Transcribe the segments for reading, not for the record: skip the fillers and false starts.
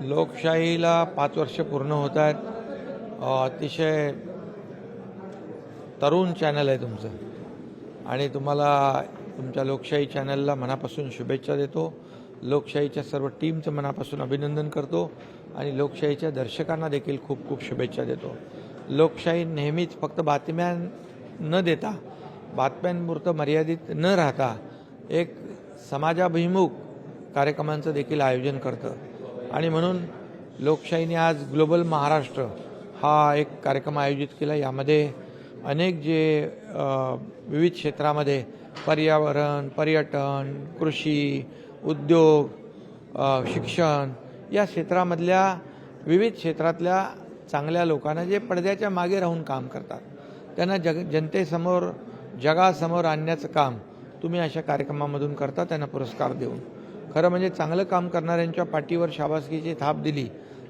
लोकशाहीला 5 वर्ष पूर्ण होत आहेत. अतिशय तरुण चॅनल आहे तुमचं आणि तुम्हाला तुमच्या लोकशाही चॅनलला मनापासून शुभेच्छा देतो. लोकशाहीच्या सर्व टीमचं मनापासून अभिनंदन करतो आणि लोकशाहीच्या दर्शकांना देखील खूप खूप शुभेच्छा देतो. लोकशाही नेहमीच फक्त बातम्या न देता, बातम्यांपुरतं मर्यादित न राहता एक समाजाभिमुख कार्यक्रमांचं देखील आयोजन करतं आणि म्हणून लोकशाहीने आज ग्लोबल महाराष्ट्र हा एक कार्यक्रम आयोजित केला. यामध्ये अनेक जे विविध क्षेत्रामध्ये पर्यावरण, पर्यटन, कृषी, उद्योग, शिक्षण या क्षेत्रामधल्या विविध क्षेत्रातल्या चांगल्या लोकांना जे पडद्याच्या मागे राहून काम करतात त्यांना जनतेसमोर, जगासमोर आणण्याचं काम तुम्ही अशा कार्यक्रमामधून करता, त्यांना पुरस्कार देऊन. खरं म्हणजे चांगलं काम करणाऱ्यांच्या पाठीवर शाबासकीची थाप दिली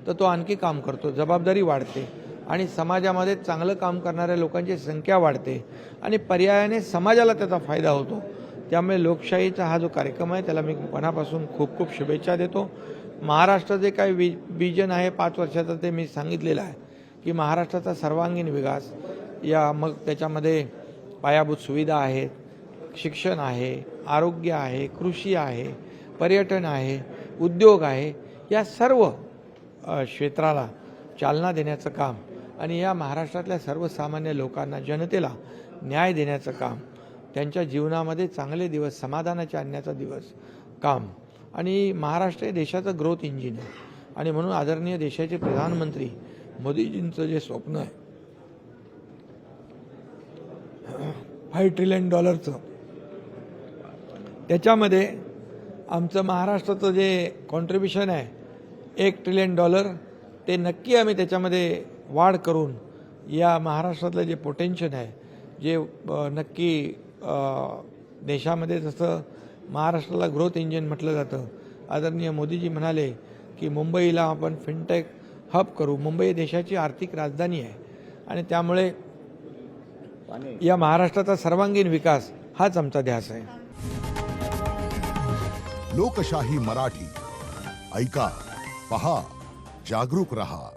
तर तो आणखी काम करतो, जबाबदारी वाढते आणि समाजामध्ये चांगलं काम करणाऱ्या लोकांची संख्या वाढते आणि पर्यायाने समाजाला त्याचा फायदा होतो. त्यामुळे लोकशाहीचा हा जो कार्यक्रम आहे त्याला मी मनापासून खूप खूप शुभेच्छा देतो. महाराष्ट्र जे काही विजन आहे 5 वर्षाचं ते मी सांगितलेलं आहे की महाराष्ट्राचा सर्वांगीण विकास, या मग त्याच्यामध्ये पायाभूत सुविधा आहेत, शिक्षण आहे, आरोग्य आहे, कृषी आहे, पर्यटन आहे, उद्योग आहे, या सर्व क्षेत्राला चालना देण्याचं काम आणि या महाराष्ट्रातल्या सर्वसामान्य लोकांना, जनतेला न्याय देण्याचं काम, त्यांच्या जीवनामध्ये चांगले दिवस, समाधानाचे आणण्याचा काम. आणि महाराष्ट्र हे देशाचं ग्रोथ इंजिन आहे आणि म्हणून आदरणीय देशाचे प्रधानमंत्री मोदीजींचं जे स्वप्न आहे $5 ट्रिलियन त्याच्यामध्ये आमचं महाराष्ट्राचं जे कॉन्ट्रिब्युशन आहे $1 ट्रिलियन, ते नक्की आम्ही त्याच्यामध्ये वाढ करून या महाराष्ट्रातलं जे पोटेन्शियल आहे, जे नक्की देशामध्ये जसं महाराष्ट्राला ग्रोथ इंजिन म्हटलं जातं, आदरणीय मोदीजी म्हणाले की मुंबईला आपण फिनटेक हब करू. मुंबई देशाची आर्थिक राजधानी आहे आणि त्यामुळे या महाराष्ट्राचा सर्वांगीण विकास हाच आमचा ध्यास आहे. लोकशाही मराठी ऐका, पहा, जागरूक रहा.